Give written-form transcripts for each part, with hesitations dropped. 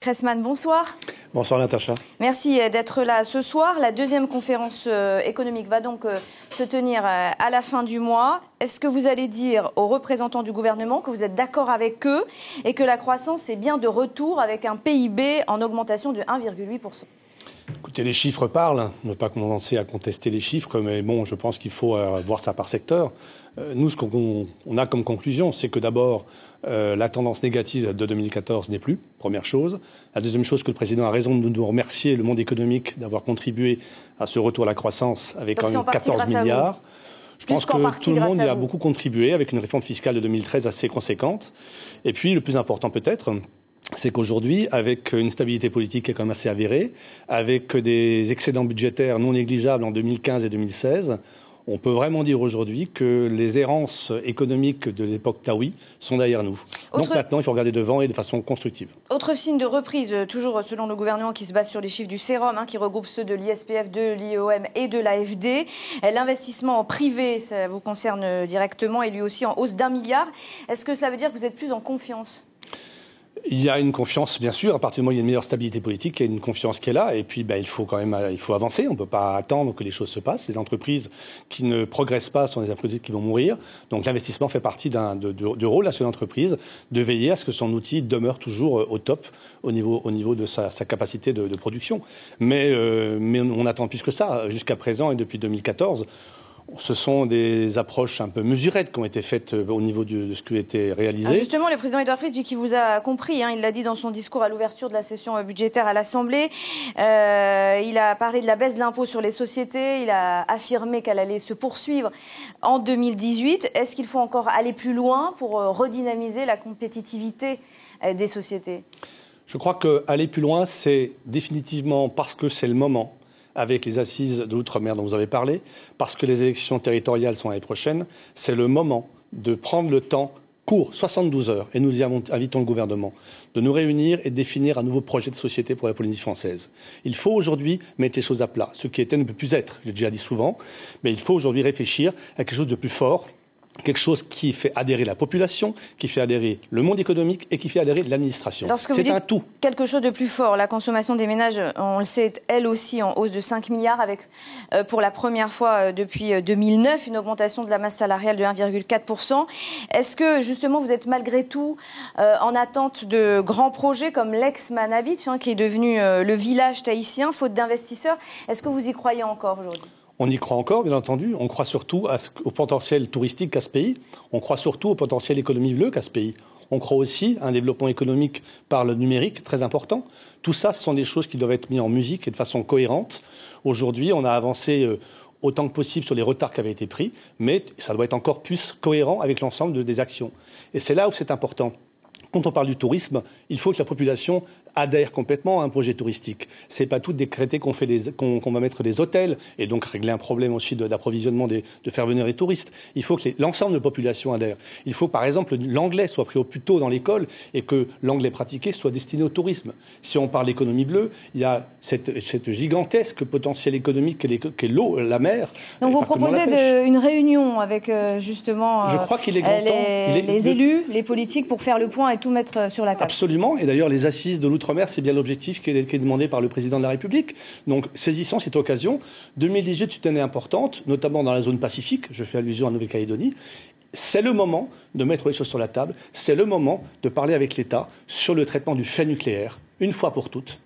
Cressman, bonsoir. Bonsoir Natacha. Merci d'être là ce soir. La deuxième conférence économique va donc se tenir à la fin du mois. Est-ce que vous allez dire aux représentants du gouvernement que vous êtes d'accord avec eux et que la croissance est bien de retour avec un PIB en augmentation de 1,8%? Écoutez, les chiffres parlent. Ne pas commencer à contester les chiffres, mais bon, je pense qu'il faut voir ça par secteur. Nous, ce qu'on a comme conclusion, c'est que d'abord, la tendance négative de 2014 n'est plus, première chose. La deuxième chose, que le président a raison de nous remercier, le monde économique, d'avoir contribué à ce retour à la croissance avec quand même 14 milliards. Je pense que tout le monde y a beaucoup contribué avec une réforme fiscale de 2013 assez conséquente. Et puis, le plus important peut-être, c'est qu'aujourd'hui, avec une stabilité politique qui est quand même assez avérée, avec des excédents budgétaires non négligeables en 2015 et 2016, on peut vraiment dire aujourd'hui que les errances économiques de l'époque Taoui sont derrière nous. Donc maintenant, il faut regarder devant et de façon constructive. Autre signe de reprise, toujours selon le gouvernement qui se base sur les chiffres du Cérum, qui regroupe ceux de l'ISPF, de l'IOM et de l'AFD. L'investissement privé, ça vous concerne directement, est lui aussi en hausse d'1 milliard. Est-ce que cela veut dire que vous êtes plus en confiance ? Il y a une confiance, bien sûr. À partir du moment où il y a une meilleure stabilité politique, il y a une confiance qui est là. Et puis, il faut quand même avancer. On ne peut pas attendre que les choses se passent. Les entreprises qui ne progressent pas sont des entreprises qui vont mourir. Donc, l'investissement fait partie du rôle à cette entreprise de veiller à ce que son outil demeure toujours au top au niveau de sa capacité de production. Mais on attend plus que ça. Jusqu'à présent et depuis 2014, ce sont des approches un peu mesurettes qui ont été faites au niveau de ce qui a été réalisé. Justement, le président Édouard Philippe dit qu'il vous a compris. Il l'a dit dans son discours à l'ouverture de la session budgétaire à l'Assemblée. Il a parlé de la baisse de l'impôt sur les sociétés. Il a affirmé qu'elle allait se poursuivre en 2018. Est-ce qu'il faut encore aller plus loin pour redynamiser la compétitivité des sociétés ? Je crois qu'aller plus loin, c'est définitivement parce que c'est le moment, avec les assises de l'outre-mer dont vous avez parlé, parce que les élections territoriales sont l'année prochaine, c'est le moment de prendre le temps court, 72 heures, et nous y invitons le gouvernement, de nous réunir et de définir un nouveau projet de société pour la Polynésie française. Il faut aujourd'hui mettre les choses à plat. Ce qui était ne peut plus être, j'ai déjà dit souvent, mais il faut aujourd'hui réfléchir à quelque chose de plus fort, quelque chose qui fait adhérer la population, qui fait adhérer le monde économique et qui fait adhérer l'administration. C'est un tout. Quelque chose de plus fort, la consommation des ménages, on le sait, est elle aussi en hausse de 5 milliards avec, pour la première fois depuis 2009, une augmentation de la masse salariale de 1,4%. Est-ce que, justement, vous êtes malgré tout en attente de grands projets comme l'ex-Manna Beach, qui est devenu le village tahitien, faute d'investisseurs? Est-ce que vous y croyez encore aujourd'hui ? On y croit encore, bien entendu. On croit surtout au potentiel touristique qu'a ce pays. On croit surtout au potentiel économie bleue qu'a ce pays. On croit aussi à un développement économique par le numérique très important. Tout ça, ce sont des choses qui doivent être mises en musique et de façon cohérente. Aujourd'hui, on a avancé autant que possible sur les retards qui avaient été pris, mais ça doit être encore plus cohérent avec l'ensemble des actions. Et c'est là où c'est important. Quand on parle du tourisme, il faut que la population adhère complètement à un projet touristique. C'est pas tout décréter qu'on va mettre des hôtels et donc régler un problème aussi d'approvisionnement de faire venir les touristes. Il faut que l'ensemble de la population adhère. Il faut par exemple que l'anglais soit pris au plus tôt dans l'école et que l'anglais pratiqué soit destiné au tourisme. Si on parle d'économie bleue, il y a cette gigantesque potentiel économique qu'est l'eau, la mer. Donc vous proposez une réunion avec justement Je crois qu'il est grand les élus, les politiques pour faire le point et tout mettre sur la table. Absolument. Et d'ailleurs, les assises de l'outre-mer, c'est bien l'objectif qui est demandé par le président de la République. Donc, saisissons cette occasion. 2018 est une année importante, notamment dans la zone Pacifique. Je fais allusion à Nouvelle-Calédonie. C'est le moment de mettre les choses sur la table. C'est le moment de parler avec l'État sur le traitement du fait nucléaire, une fois pour toutes.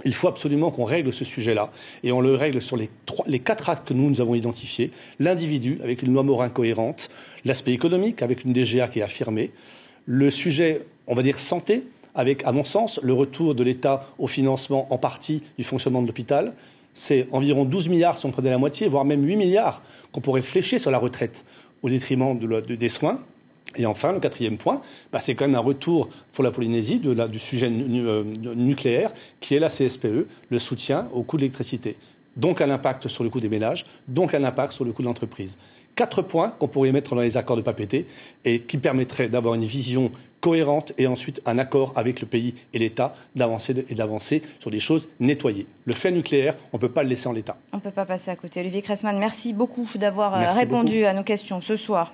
Il faut absolument qu'on règle ce sujet-là. Et on le règle sur les 4 actes que nous avons identifiés. L'individu, avec une loi Morin cohérente. L'aspect économique, avec une DGA qui est affirmée. Le sujet, on va dire, santé, avec, à mon sens, le retour de l'État au financement en partie du fonctionnement de l'hôpital. C'est environ 12 milliards si on prenait la moitié, voire même 8 milliards qu'on pourrait flécher sur la retraite au détriment des soins. Et enfin, le 4e point, c'est quand même un retour pour la Polynésie du sujet nucléaire, qui est la CSPE, le soutien au coût de l'électricité. Donc un impact sur le coût des ménages, donc un impact sur le coût de l'entreprise. 4 points qu'on pourrait mettre dans les accords de Papeete et qui permettraient d'avoir une vision cohérente et ensuite un accord avec le pays et l'État d'avancer sur des choses nettoyées. Le fait nucléaire, on ne peut pas le laisser en l'état. On ne peut pas passer à côté. Olivier Cressman, merci beaucoup d'avoir répondu à nos questions ce soir.